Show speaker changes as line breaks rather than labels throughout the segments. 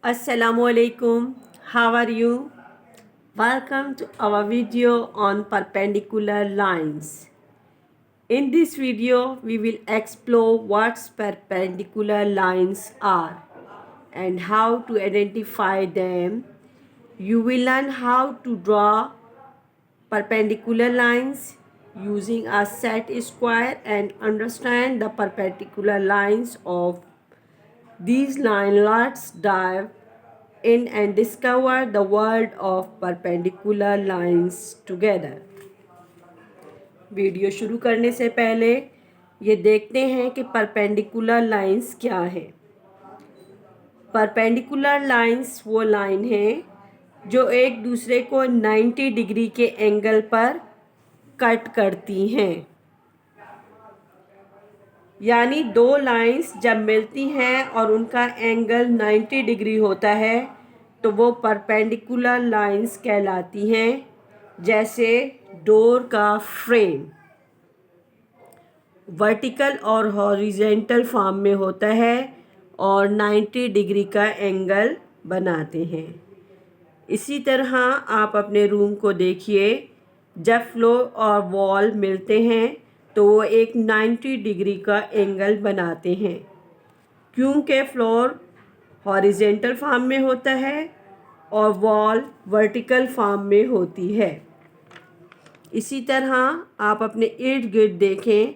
Assalamualaikum. How are you? Welcome to our video on perpendicular lines. In this video, we will explore what perpendicular lines are and how to identify them. You will learn how to draw perpendicular lines using a set square and understand the perpendicular lines of these lines. Let's dive in and discover the world of perpendicular lines together. Video शुरू करने से पहले ये देखते हैं कि perpendicular lines क्या है। परपेंडिकुलर लाइंस वो लाइन हैं जो एक दूसरे को 90 डिग्री के एंगल पर कट करती हैं। यानी दो लाइंस जब मिलती हैं और उनका एंगल 90 डिग्री होता है तो वो परपेंडिकुलर लाइंस कहलाती हैं। जैसे डोर का फ्रेम वर्टिकल और हॉरिजेंटल फॉर्म में होता है और 90 डिग्री का एंगल बनाते हैं। इसी तरह आप अपने रूम को देखिए, जब फ्लोर और वॉल मिलते हैं तो वो एक 90 डिग्री का एंगल बनाते हैं, क्योंकि फ्लोर हॉरिजेंटल फॉर्म में होता है और वॉल वर्टिकल फॉर्म में होती है। इसी तरह आप अपने इर्द गिर्द देखें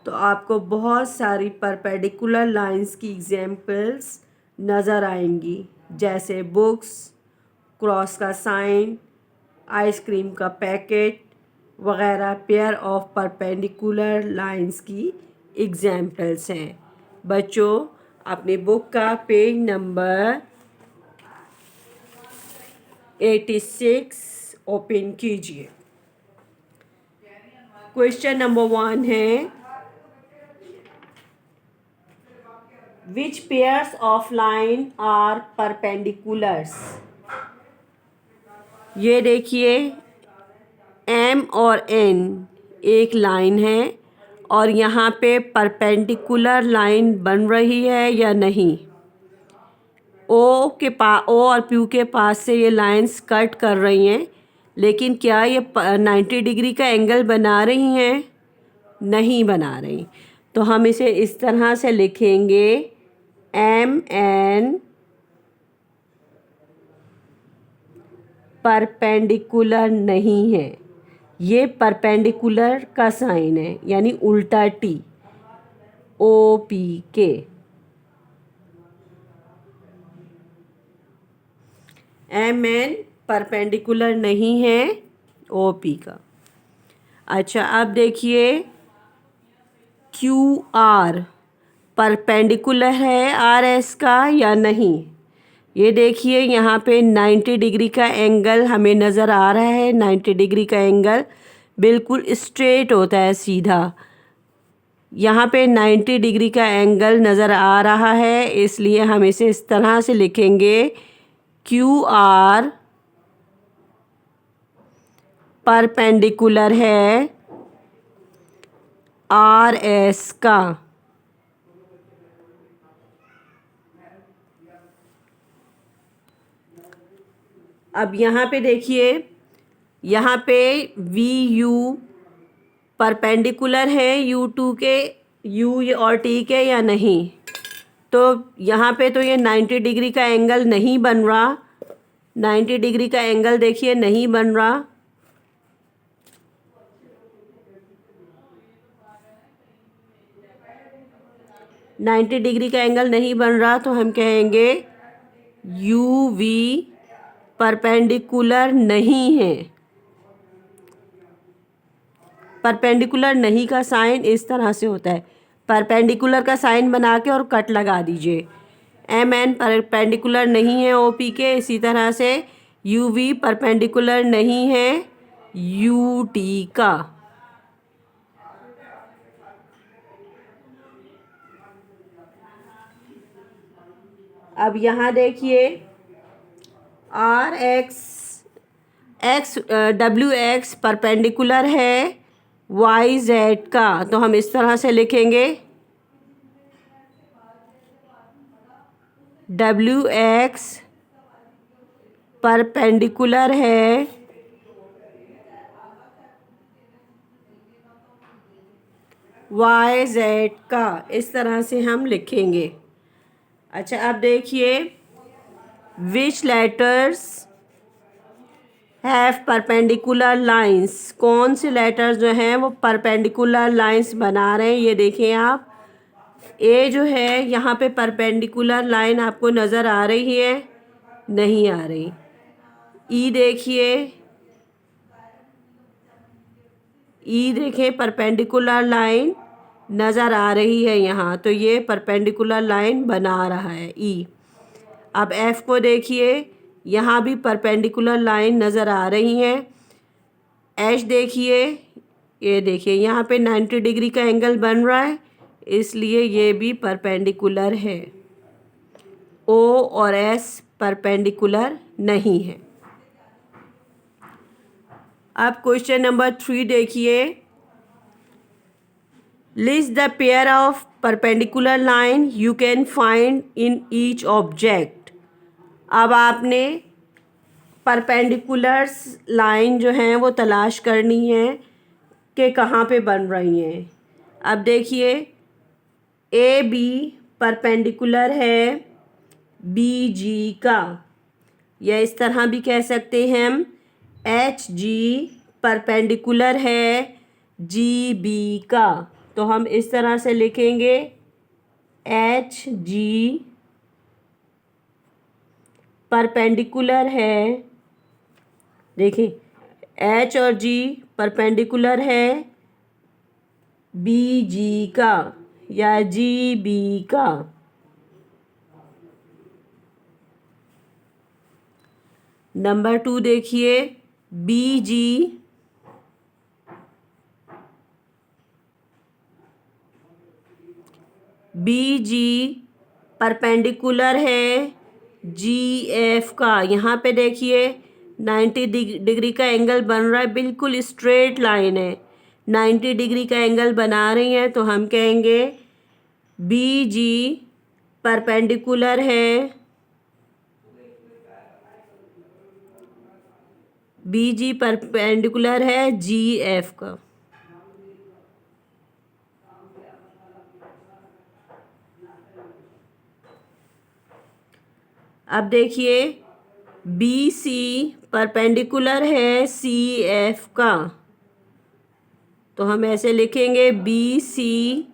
तो आपको बहुत सारी परपेंडिकुलर लाइंस की एग्जाम्पल्स नज़र आएंगी, जैसे बुक्स, क्रॉस का साइन, आइसक्रीम का पैकेट वगैरह पेयर ऑफ परपेंडिकुलर लाइंस की एग्जाम्पल्स हैं। बच्चों, अपनी बुक का पेज नंबर 86 ओपन कीजिए। क्वेश्चन नंबर 1 है, which pairs of line are perpendiculars. ये देखिए, एम और एन एक लाइन है और यहाँ पे परपेंडिकुलर लाइन बन रही है या नहीं। ओ और पी के पास से ये लाइंस कट कर रही हैं, लेकिन क्या ये 90 डिग्री का एंगल बना रही हैं? नहीं बना रही। तो हम इसे इस तरह से लिखेंगे, एम एन परपेंडिकुलर नहीं है। ये परपेंडिकुलर का साइन है, यानी उल्टा टी, ओ पी के। एम एन परपेंडिकुलर नहीं है ओ पी का। अच्छा, अब देखिए, क्यू आर परपेंडिकुलर है आर एस का या नहीं। ये देखिए, यहाँ पे 90 डिग्री का एंगल हमें नज़र आ रहा है। 90 डिग्री का एंगल बिल्कुल स्ट्रेट होता है, सीधा। यहाँ पे 90 डिग्री का एंगल नज़र आ रहा है, इसलिए हम इसे इस तरह से लिखेंगे, क्यू आर परपेंडिकुलर है आर एस का। अब यहाँ पे देखिए, यहाँ पे वी यू परपेंडिकुलर है यू टू के, यू और टी के या नहीं। तो यहाँ पे तो ये 90 डिग्री का एंगल नहीं बन रहा। 90 डिग्री का एंगल देखिए नहीं बन रहा। नाइन्टी डिग्री का एंगल नहीं बन रहा, तो हम कहेंगे यू वी परपेंडिकुलर नहीं है। परपेंडिकुलर नहीं का साइन इस तरह से होता है, परपेंडिकुलर का साइन बना के और कट लगा दीजिए। एम एन परपेंडिकुलर नहीं है ओ पी के। इसी तरह से यू वी परपेंडिकुलर नहीं है यू टी का। अब यहाँ देखिए, R X W X perpendicular है वाई जेड का। तो हम इस तरह से लिखेंगे, डब्ल्यू एक्स परपेंडिकुलर है वाई जेड का। इस तरह से हम लिखेंगे। अच्छा, अब देखिए, which letters have perpendicular lines. कौन से लेटर्स जो हैं वो परपेंडिकुलर लाइंस बना रहे हैं, ये देखें आप। ए जो है यहाँ पे परपेंडिकुलर लाइन आपको नज़र आ रही है? नहीं आ रही। ई देखिए, ई देखें, परपेंडिकुलर लाइन नज़र आ रही है यहाँ, तो ये परपेंडिकुलर लाइन बना रहा है ई। अब एफ को देखिए, यहाँ भी परपेंडिकुलर लाइन नज़र आ रही है। एच देखिए, ये देखिए यहाँ पे 90 डिग्री का एंगल बन रहा है, इसलिए ये भी परपेंडिकुलर है। ओ और एस परपेंडिकुलर नहीं है। अब क्वेश्चन नंबर 3 देखिए, list the pair of perpendicular line you can find in each object. अब आपने परपेंडिकुलर्स लाइन जो हैं वो तलाश करनी है कि कहाँ पे बन रही हैं। अब देखिए, ए बी परपेंडिकुलर है बी जी का, या इस तरह भी कह सकते हैं हम, एच जी परपेंडिकुलर है जी बी का। तो हम इस तरह से लिखेंगे, एच जी परपेंडिकुलर है, देखिए एच और जी परपेंडिकुलर है बी जी का या जी बी का। नंबर 2 देखिए, बी जी परपेंडिकुलर है जी एफ का। यहाँ पे देखिए 90 डिग्री का एंगल बन रहा है, बिल्कुल स्ट्रेट लाइन है, 90 डिग्री का एंगल बना रही है, तो हम कहेंगे बी जी परपेंडिकुलर है, बी जी परपेंडिकुलर है जी एफ का। अब देखिए, बी सी परपेंडिकुलर है सी एफ का, तो हम ऐसे लिखेंगे बी सी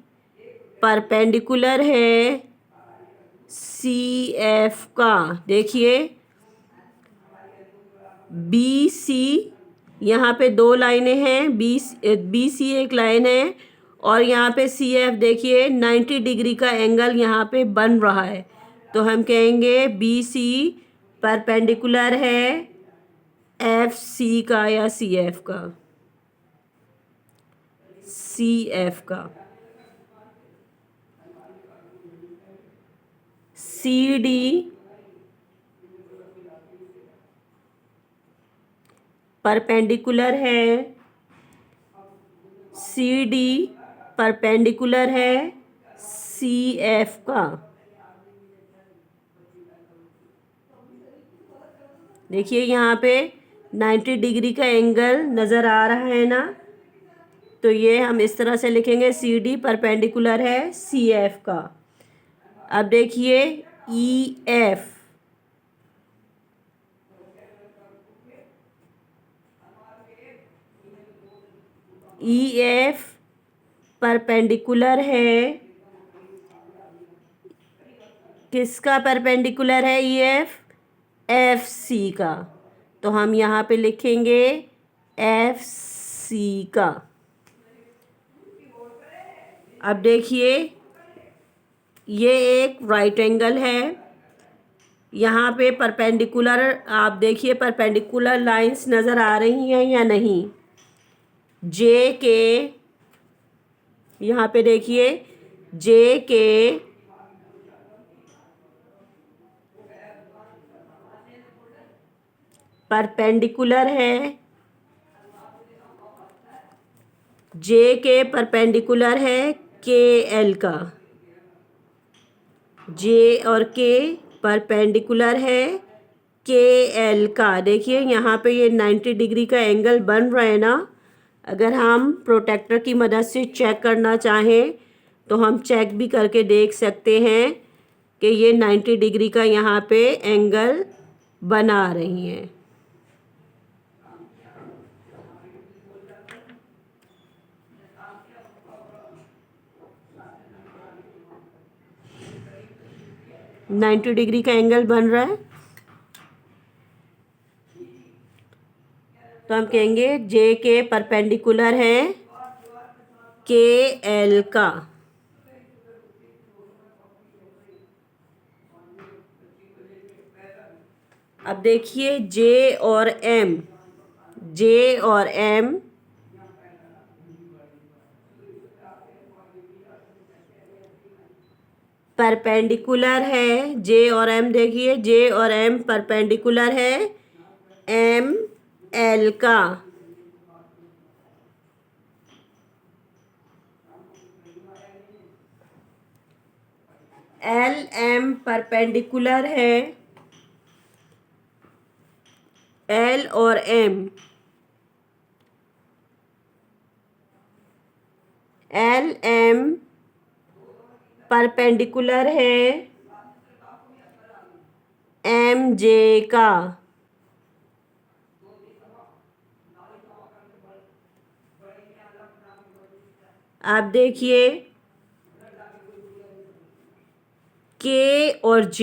परपेंडिकुलर है सी एफ का। देखिए, बी सी, यहाँ पे दो लाइनें हैं, बी सी एक लाइन है और यहाँ पे सी एफ देखिए 90 डिग्री का एंगल यहाँ पे बन रहा है, तो हम कहेंगे बी सी परपेंडिकुलर है एफ सी का या सी एफ का, सी एफ का। सी डी परपेंडिकुलर है, सी डी परपेंडिकुलर है सी एफ का। देखिए यहाँ पे 90 डिग्री का एंगल नज़र आ रहा है ना, तो ये हम इस तरह से लिखेंगे, सी डी परपेंडिकुलर है सी एफ का। अब देखिए, E F, E F perpendicular है, किसका परपेंडिकुलर है ई एफ? एफ सी का, तो हम यहाँ पे लिखेंगे एफ सी का। अब देखिए, ये एक राइट एंगल है, यहाँ पे परपेंडिकुलर, आप देखिए परपेंडिकुलर लाइंस नज़र आ रही हैं या नहीं। जे के, यहाँ पे देखिए जे के परपेंडिकुलर है, जे के परपेंडिकुलर है के एल का, जे और के परपेंडिकुलर है KL का। देखिए यहाँ पे ये 90 डिग्री का एंगल बन रहा है ना। अगर हम प्रोटेक्टर की मदद से चेक करना चाहें तो हम चेक भी करके देख सकते हैं कि ये 90 डिग्री का यहाँ पे एंगल बना रही हैं। नाइन्टी डिग्री का एंगल बन रहा है तो हम कहेंगे जे के परपेंडिकुलर है KL का। अब देखिए जे और M परपेंडिकुलर है। जे और M देखिए जे और M परपेंडिकुलर है ML का। LM परपेंडिकुलर है L और M। LM परपेंडिकुलर है MJ का। आप देखिए K और J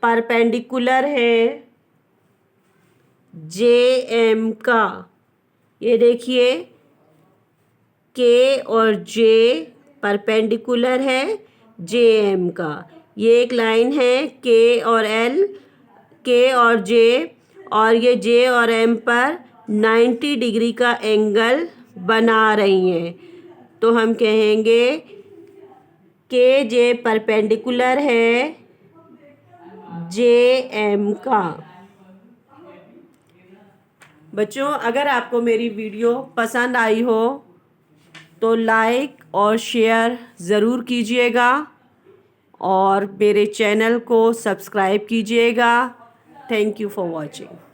परपेंडिकुलर है JM का। ये देखिए K और J परपेंडिकुलर है JM का। ये एक लाइन है K और J, और ये J और M पर 90 डिग्री का एंगल बना रही हैं। तो हम कहेंगे KJ परपेंडिकुलर है JM का। बच्चों, अगर आपको मेरी वीडियो पसंद आई हो तो लाइक और शेयर ज़रूर कीजिएगा और मेरे चैनल को सब्सक्राइब कीजिएगा। Thank you for watching.